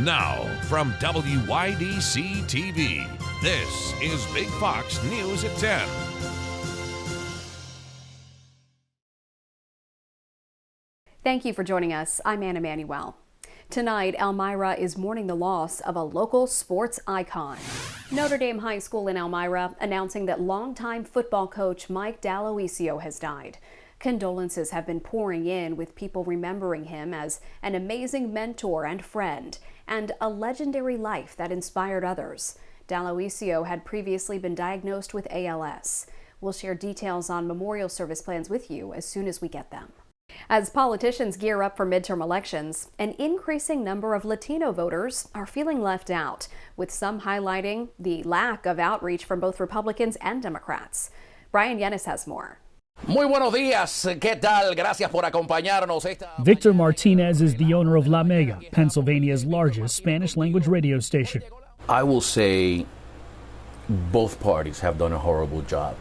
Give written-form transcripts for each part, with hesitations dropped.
Now, from WYDC TV, this is Big Fox News at 10. Thank you for joining us. I'm Anna Manuel. Tonight, Elmira is mourning the loss of a local sports icon. Notre Dame High School in Elmira announcing that longtime football coach Mike D'Aloisio has died. Condolences have been pouring in, with people remembering him as an amazing mentor and friend, and a legendary life that inspired others. D'Aloisio had previously been diagnosed with ALS. We'll share details on memorial service plans with you as soon as we get them. As politicians gear up for midterm elections, an increasing number of Latino voters are feeling left out, with some highlighting the lack of outreach from both Republicans and Democrats. Brian Yenis has more. Muy buenos días. ¿Qué tal? Gracias por acompañarnos. Victor Martinez is the owner of La Mega, Pennsylvania's largest Spanish-language radio station. I will say both parties have done a horrible job,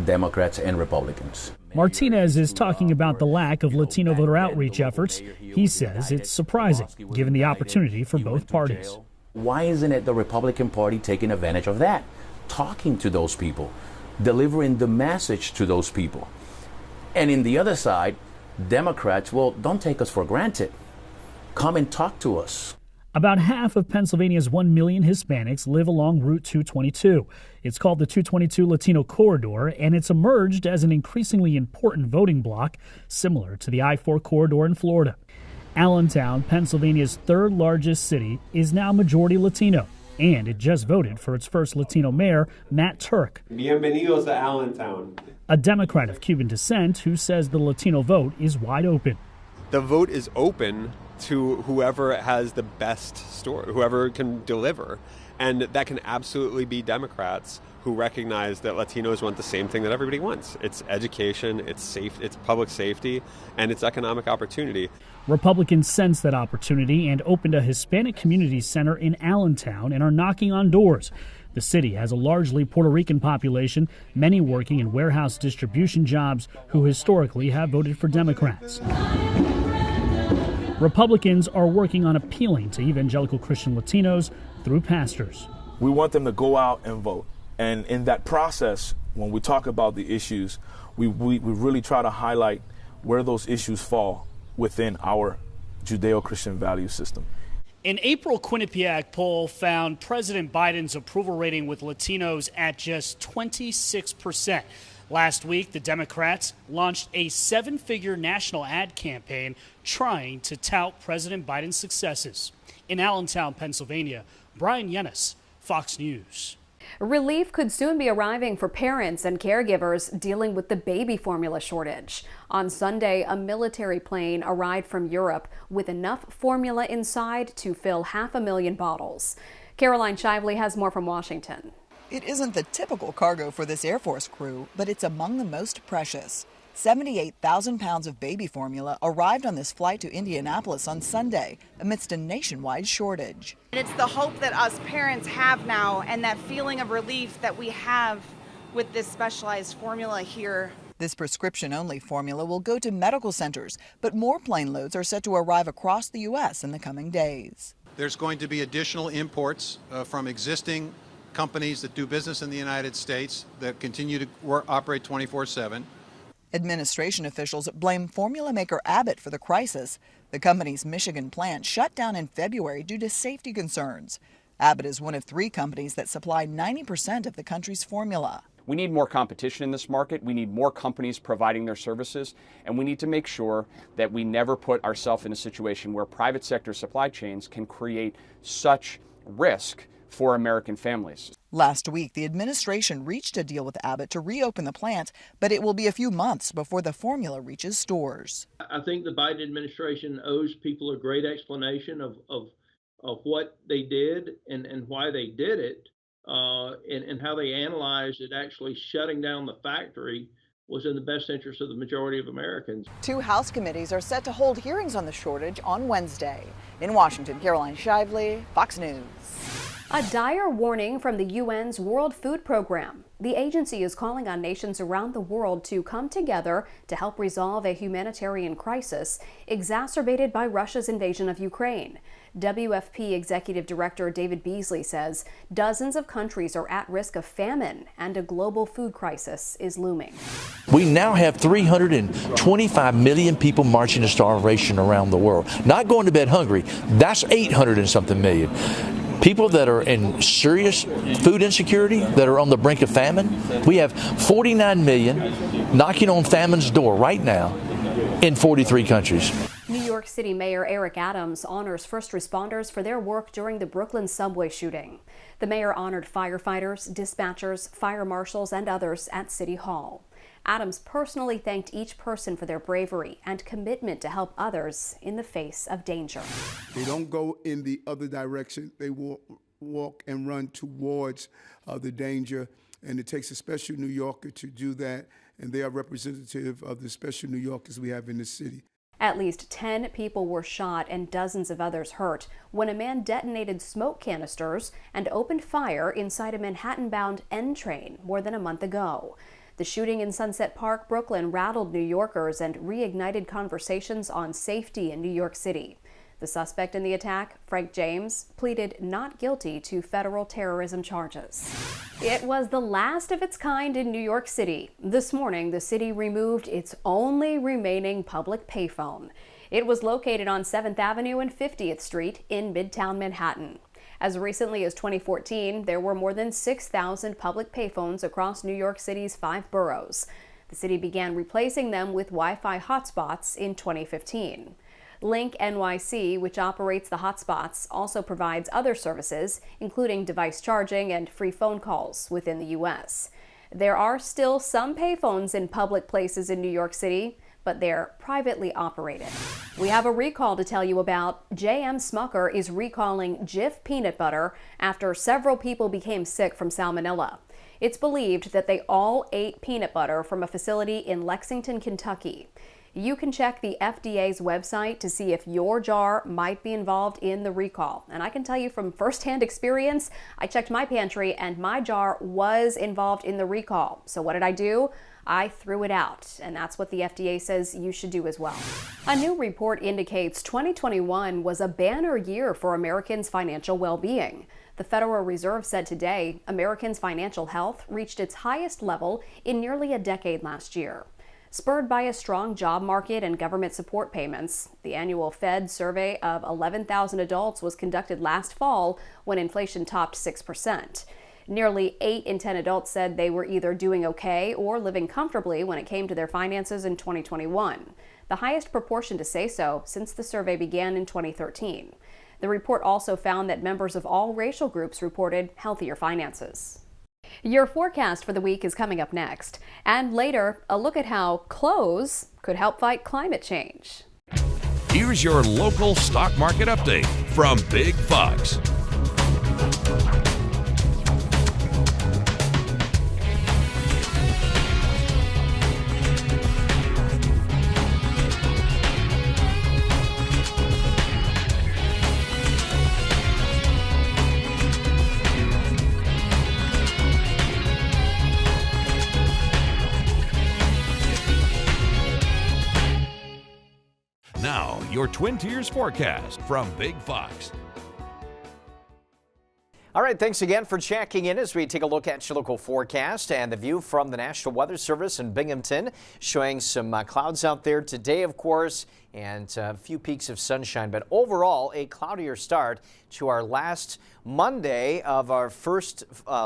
Democrats and Republicans. Martinez is talking about the lack of Latino voter outreach efforts. He says it's surprising, given the opportunity for both parties. Why isn't it the Republican Party taking advantage of that? Talking to those people, delivering the message to those people. And in the other side, Democrats, well, don't take us for granted. Come and talk to us. About half of Pennsylvania's 1 million Hispanics live along Route 222. It's called the 222 Latino Corridor, and it's emerged as an increasingly important voting bloc, similar to the I-4 corridor in Florida. Allentown, Pennsylvania's third largest city, is now majority Latino, and it just voted for its first Latino mayor, Matt Turk. Bienvenidos to Allentown. A Democrat of Cuban descent who says the Latino vote is wide open. The vote is open to whoever has the best story, whoever can deliver. And that can absolutely be Democrats who recognize that Latinos want the same thing that everybody wants. It's education, it's public safety, and it's economic opportunity. Republicans sense that opportunity and opened a Hispanic community center in Allentown and are knocking on doors. The city has a largely Puerto Rican population, many working in warehouse distribution jobs who historically have voted for Democrats. Republicans are working on appealing to evangelical Christian Latinos through pastors. We want them to go out and vote. And in that process, when we talk about the issues, we really try to highlight where those issues fall within our Judeo-Christian value system. An April Quinnipiac poll found President Biden's approval rating with Latinos at just 26%. Last week, the Democrats launched a 7-figure national ad campaign trying to tout President Biden's successes. In Allentown, Pennsylvania, Brian Yenis, Fox News. Relief could soon be arriving for parents and caregivers dealing with the baby formula shortage. On Sunday, a military plane arrived from Europe with enough formula inside to fill 500,000 bottles. Caroline Shively has more from Washington. It isn't the typical cargo for this Air Force crew, but it's among the most precious. 78,000 pounds of baby formula arrived on this flight to Indianapolis on Sunday amidst a nationwide shortage. It's the hope that us parents have now and that feeling of relief that we have with this specialized formula here. This prescription-only formula will go to medical centers, but more plane loads are set to arrive across the U.S. in the coming days. There's going to be additional imports from existing companies that do business in the United States that continue to operate 24/7. Administration officials blame formula maker Abbott for the crisis. The company's Michigan plant shut down in February due to safety concerns. Abbott is one of 3 companies that supply 90% of the country's formula. We need more competition in this market. We need more companies providing their services, and we need to make sure that we never put ourselves in a situation where private sector supply chains can create such risk for American families. Last week, the administration reached a deal with Abbott to reopen the plant, but it will be a few months before the formula reaches stores. I think the Biden administration owes people a great explanation of what they did and why they did it, and how they analyzed it. Actually shutting down the factory was in the best interest of the majority of Americans. 2 House committees are set to hold hearings on the shortage on Wednesday. In Washington, Caroline Shively, Fox News. A dire warning from the UN's World Food Program. The agency is calling on nations around the world to come together to help resolve a humanitarian crisis exacerbated by Russia's invasion of Ukraine. WFP Executive Director David Beasley says dozens of countries are at risk of famine and a global food crisis is looming. We now have 325 million people marching to starvation around the world. Not going to bed hungry. That's 800 and something million. People that are in serious food insecurity, that are on the brink of famine. We have 49 million knocking on famine's door right now in 43 countries. New York City Mayor Eric Adams honors first responders for their work during the Brooklyn subway shooting. The mayor honored firefighters, dispatchers, fire marshals, and others at City Hall. Adams personally thanked each person for their bravery and commitment to help others in the face of danger. They don't go in the other direction. They walk and run towards the danger, and it takes a special New Yorker to do that, and they are representative of the special New Yorkers we have in the city. At least 10 people were shot and dozens of others hurt when a man detonated smoke canisters and opened fire inside a Manhattan-bound N train more than a month ago. The shooting in Sunset Park, Brooklyn, rattled New Yorkers and reignited conversations on safety in New York City. The suspect in the attack, Frank James, pleaded not guilty to federal terrorism charges. It was the last of its kind in New York City. This morning, the city removed its only remaining public payphone. It was located on 7th Avenue and 50th Street in Midtown Manhattan. As recently as 2014, there were more than 6,000 public payphones across New York City's 5 boroughs. The city began replacing them with Wi-Fi hotspots in 2015. Link NYC, which operates the hotspots, also provides other services, including device charging and free phone calls within the U.S. There are still some payphones in public places in New York City, but they're privately operated. We have a recall to tell you about. J.M. Smucker is recalling Jif peanut butter after several people became sick from salmonella. It's believed that they all ate peanut butter from a facility in Lexington, Kentucky. You can check the FDA's website to see if your jar might be involved in the recall. And I can tell you from firsthand experience, I checked my pantry and my jar was involved in the recall. So what did I do? I threw it out, and that's what the FDA says you should do as well. A new report indicates 2021 was a banner year for Americans' financial well-being. The Federal Reserve said today Americans' financial health reached its highest level in nearly a decade last year. Spurred by a strong job market and government support payments, the annual Fed survey of 11,000 adults was conducted last fall when inflation topped 6%. Nearly 8 in 10 adults said they were either doing okay or living comfortably when it came to their finances in 2021, the highest proportion to say so since the survey began in 2013. The report also found that members of all racial groups reported healthier finances. Your forecast for the week is coming up next. And later, a look at how clothes could help fight climate change. Here's your local stock market update from Big Fox. Now, your Twin Tiers forecast from Big Fox. All right, thanks again for checking in as we take a look at your local forecast and the view from the National Weather Service in Binghamton, showing some clouds out there today, of course, and a few peaks of sunshine, but overall a cloudier start to our last Monday of our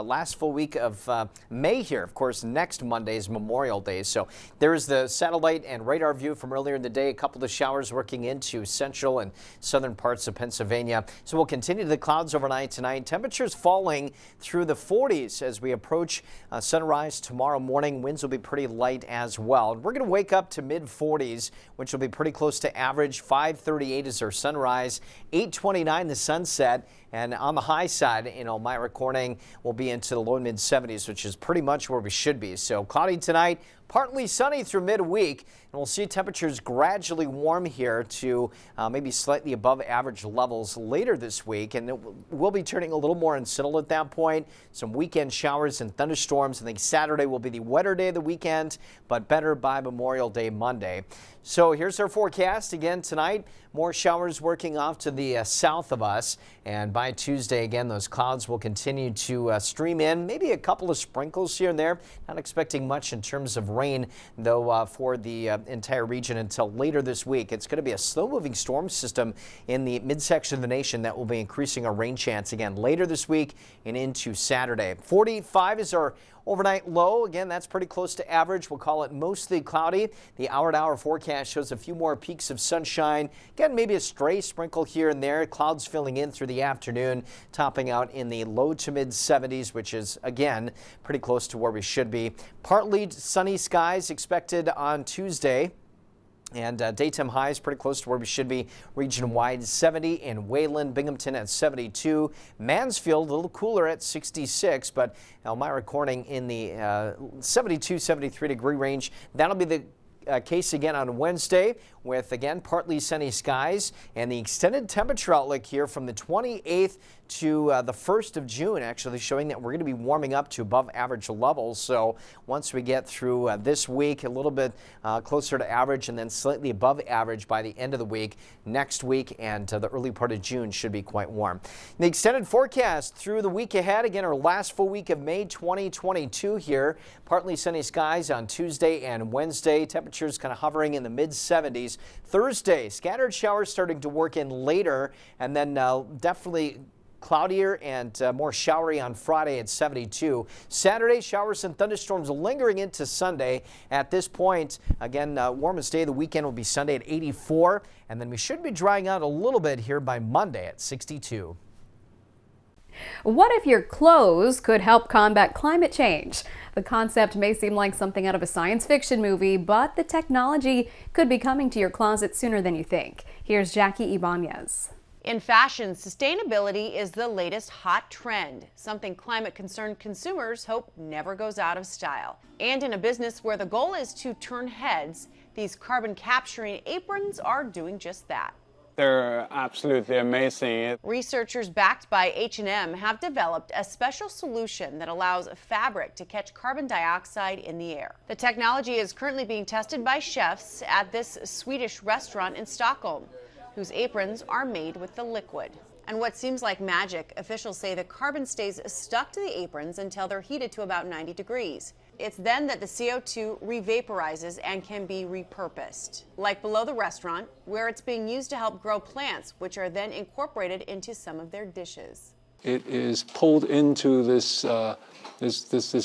last full week of May here. Of course, next Monday is Memorial Day. So there is the satellite and radar view from earlier in the day. A couple of showers working into central and southern parts of Pennsylvania. So we'll continue the clouds overnight tonight. Temperatures falling through the 40s as we approach sunrise tomorrow morning. Winds will be pretty light as well. And we're going to wake up to mid 40s, which will be pretty close to average. 5:38 is our sunrise, 8:29 the sunset, and on the high side in Elmira Corning we'll be into the low mid 70s, which is pretty much where we should be. So cloudy tonight, Partly sunny through midweek, and we'll see temperatures gradually warm here to maybe slightly above average levels later this week, and it will be turning a little more unsettled at that point. Some weekend showers and thunderstorms. I think Saturday will be the wetter day of the weekend, but better by Memorial Day Monday. So here's our forecast again tonight. More showers working off to the south of us, and by Tuesday again those clouds will continue to stream in. Maybe a couple of sprinkles here and there. Not expecting much in terms of rain though for the entire region until later this week. It's going to be a slow-moving storm system in the midsection of the nation that will be increasing our rain chance again later this week and into Saturday. 45 is our overnight low. Again, that's pretty close to average. We'll call it mostly cloudy. The hour-to-hour forecast shows a few more peaks of sunshine. Again, maybe a stray sprinkle here and there. Clouds filling in through the afternoon, topping out in the low to mid 70s, which is, again, pretty close to where we should be. Partly sunny skies expected on Tuesday. And daytime highs pretty close to where we should be region-wide. 70 in Wayland, Binghamton at 72. Mansfield a little cooler at 66, but Elmira Corning in the 72, 73 degree range. That'll be the case again on Wednesday with, again, partly sunny skies, and the extended temperature outlook here from the 28th to the 1st of June, actually showing that we're going to be warming up to above average levels. So once we get through this week, a little bit closer to average and then slightly above average by the end of the week, next week and the early part of June should be quite warm. The extended forecast through the week ahead, again, our last full week of May 2022 here. Partly sunny skies on Tuesday and Wednesday. Temperatures kind of hovering in the mid 70s. Thursday, scattered showers starting to work in later, and then definitely cloudier and more showery on Friday at 72. Saturday, showers and thunderstorms lingering into Sunday. At this point, again, warmest day of the weekend will be Sunday at 84, and then we should be drying out a little bit here by Monday at 62. What if your clothes could help combat climate change? The concept may seem like something out of a science fiction movie, but the technology could be coming to your closet sooner than you think. Here's Jackie Ibanez. In fashion, sustainability is the latest hot trend, something climate-concerned consumers hope never goes out of style. And in a business where the goal is to turn heads, these carbon-capturing aprons are doing just that. They're absolutely amazing. Researchers backed by H&M have developed a special solution that allows fabric to catch carbon dioxide in the air. The technology is currently being tested by chefs at this Swedish restaurant in Stockholm, whose aprons are made with the liquid. And what seems like magic, officials say the carbon stays stuck to the aprons until they're heated to about 90 degrees. It's then that the CO2 revaporizes and can be repurposed, like below the restaurant, where it's being used to help grow plants, which are then incorporated into some of their dishes. It is pulled into this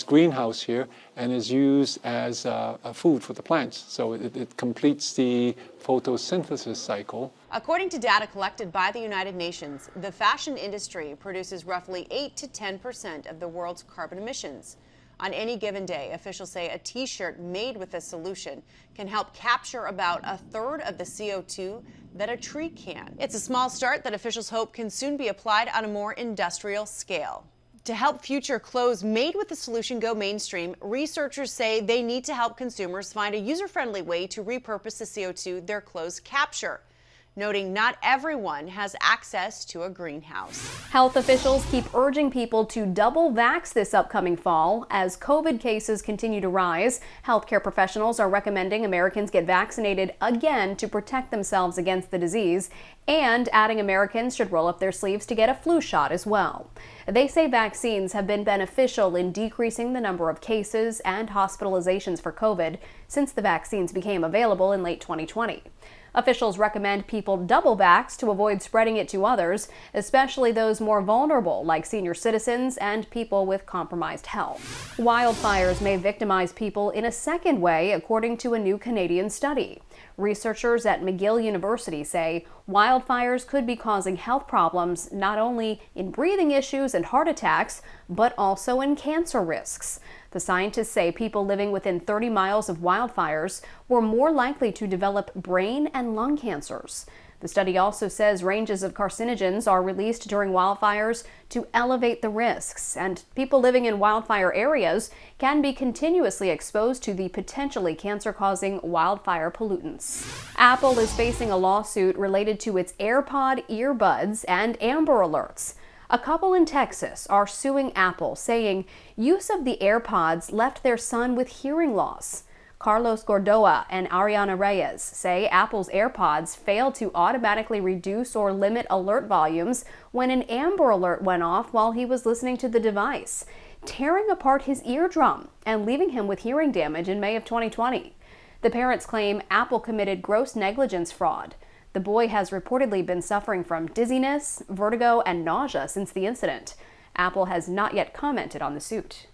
greenhouse here and is used as a food for the plants. So it completes the photosynthesis cycle. According to data collected by the United Nations, the fashion industry produces roughly 8 to 10% of the world's carbon emissions. On any given day, officials say a t-shirt made with this solution can help capture about a third of the CO2 that a tree can. It's a small start that officials hope can soon be applied on a more industrial scale. To help future clothes made with the solution go mainstream, researchers say they need to help consumers find a user-friendly way to repurpose the CO2 their clothes capture, noting not everyone has access to a greenhouse. Health officials keep urging people to double vax this upcoming fall. As COVID cases continue to rise, healthcare professionals are recommending Americans get vaccinated again to protect themselves against the disease, and adding Americans should roll up their sleeves to get a flu shot as well. They say vaccines have been beneficial in decreasing the number of cases and hospitalizations for COVID since the vaccines became available in late 2020. Officials recommend people double vax to avoid spreading it to others, especially those more vulnerable, like senior citizens and people with compromised health. Wildfires may victimize people in a second way, according to a new Canadian study. Researchers at McGill University say wildfires could be causing health problems not only in breathing issues and heart attacks, but also in cancer risks. The scientists say people living within 30 miles of wildfires were more likely to develop brain and lung cancers. The study also says ranges of carcinogens are released during wildfires to elevate the risks, and people living in wildfire areas can be continuously exposed to the potentially cancer-causing wildfire pollutants. Apple is facing a lawsuit related to its AirPod earbuds and Amber Alerts. A couple in Texas are suing Apple, saying use of the AirPods left their son with hearing loss. Carlos Gordoa and Ariana Reyes say Apple's AirPods failed to automatically reduce or limit alert volumes when an Amber Alert went off while he was listening to the device, tearing apart his eardrum and leaving him with hearing damage in May of 2020. The parents claim Apple committed gross negligence fraud. The boy has reportedly been suffering from dizziness, vertigo, and nausea since the incident. Apple has not yet commented on the suit.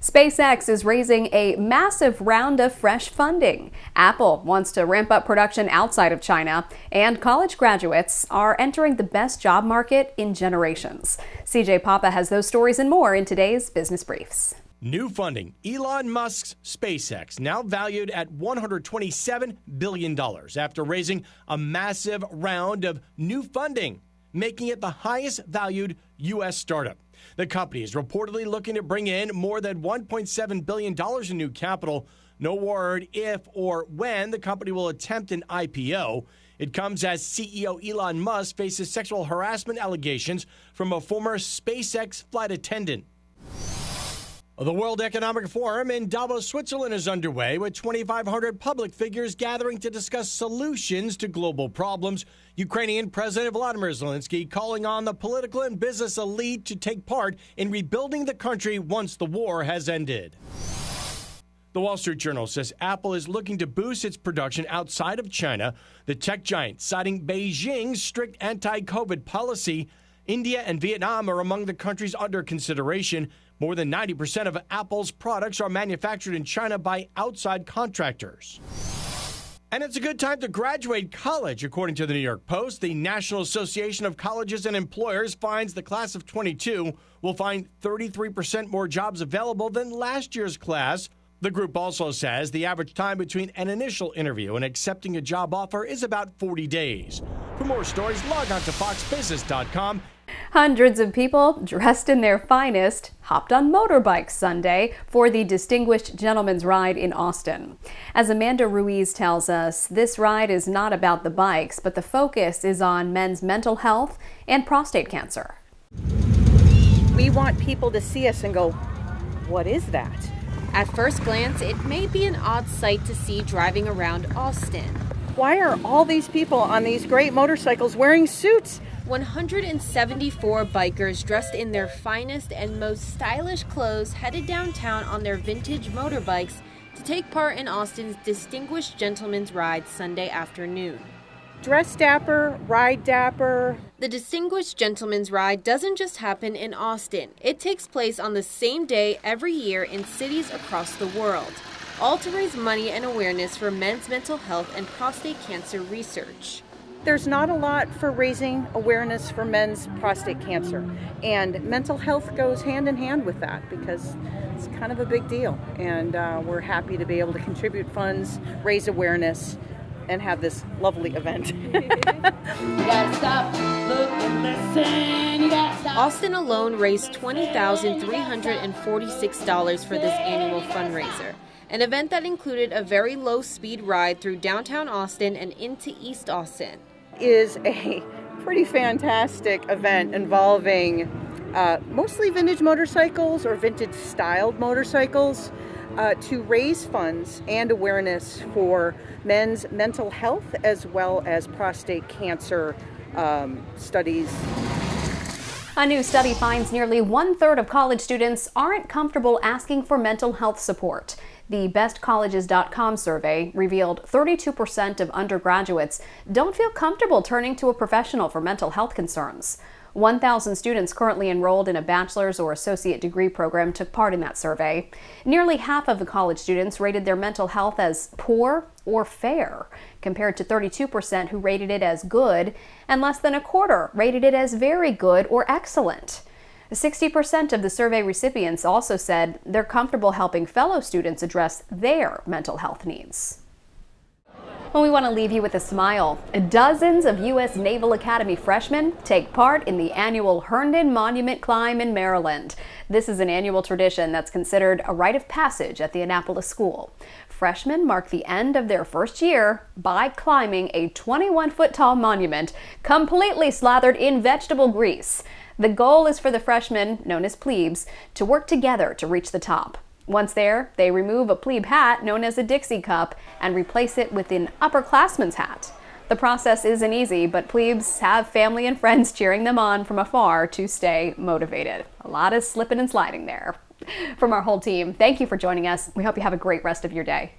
SpaceX is raising a massive round of fresh funding. Apple wants to ramp up production outside of China, and college graduates are entering the best job market in generations. CJ Papa has those stories and more in today's Business Briefs. New funding. Elon Musk's SpaceX, now valued at $127 billion after raising a massive round of new funding, making it the highest valued U.S. startup. The company is reportedly looking to bring in more than $1.7 billion in new capital. No word if or when the company will attempt an IPO. It comes as CEO Elon Musk faces sexual harassment allegations from a former SpaceX flight attendant. The World Economic Forum in Davos, Switzerland is underway, with 2,500 public figures gathering to discuss solutions to global problems. Ukrainian President Volodymyr Zelensky calling on the political and business elite to take part in rebuilding the country once the war has ended. The Wall Street Journal says Apple is looking to boost its production outside of China. The tech giant citing Beijing's strict anti-COVID policy. India and Vietnam are among the countries under consideration. More than 90% of Apple's products are manufactured in China by outside contractors. And it's a good time to graduate college, according to the New York Post. The National Association of Colleges and Employers finds the class of 22 will find 33% more jobs available than last year's class. The group also says the average time between an initial interview and accepting a job offer is about 40 days. For more stories, log on to foxbusiness.com. Hundreds of people dressed in their finest hopped on motorbikes Sunday for the Distinguished Gentleman's Ride in Austin. As Amanda Ruiz tells us, this ride is not about the bikes, but the focus is on men's mental health and prostate cancer. We want people to see us and go, what is that? At first glance, it may be an odd sight to see driving around Austin. Why are all these people on these great motorcycles wearing suits? 174 bikers dressed in their finest and most stylish clothes headed downtown on their vintage motorbikes to take part in Austin's Distinguished Gentleman's Ride Sunday afternoon. Dress dapper, ride dapper. The Distinguished Gentleman's Ride doesn't just happen in Austin. It takes place on the same day every year in cities across the world, all to raise money and awareness for men's mental health and prostate cancer research. There's not a lot for raising awareness for men's prostate cancer, and mental health goes hand in hand with that because it's kind of a big deal, and we're happy to be able to contribute funds, raise awareness, and have this lovely event. Austin alone raised $20,346 for this annual fundraiser, an event that included a very low-speed ride through downtown Austin and into East Austin. Is a pretty fantastic event involving mostly vintage motorcycles or vintage-styled motorcycles to raise funds and awareness for men's mental health as well as prostate cancer studies. A new study finds nearly 1/3 of college students aren't comfortable asking for mental health support. The bestcolleges.com survey revealed 32% of undergraduates don't feel comfortable turning to a professional for mental health concerns. 1,000 students currently enrolled in a bachelor's or associate degree program took part in that survey. Nearly half of the college students rated their mental health as poor or fair, compared to 32% who rated it as good, and less than a quarter rated it as very good or excellent. 60% of the survey recipients also said they're comfortable helping fellow students address their mental health needs. Well, we want to leave you with a smile. Dozens of U.S. Naval Academy freshmen take part in the annual Herndon Monument Climb in Maryland. This is an annual tradition that's considered a rite of passage at the Annapolis School. Freshmen mark the end of their first year by climbing a 21-foot-tall monument completely slathered in vegetable grease. The goal is for the freshmen, known as plebes, to work together to reach the top. Once there, they remove a plebe hat known as a Dixie cup and replace it with an upperclassman's hat. The process isn't easy, but plebes have family and friends cheering them on from afar to stay motivated. A lot of slipping and sliding there. From our whole team, thank you for joining us. We hope you have a great rest of your day.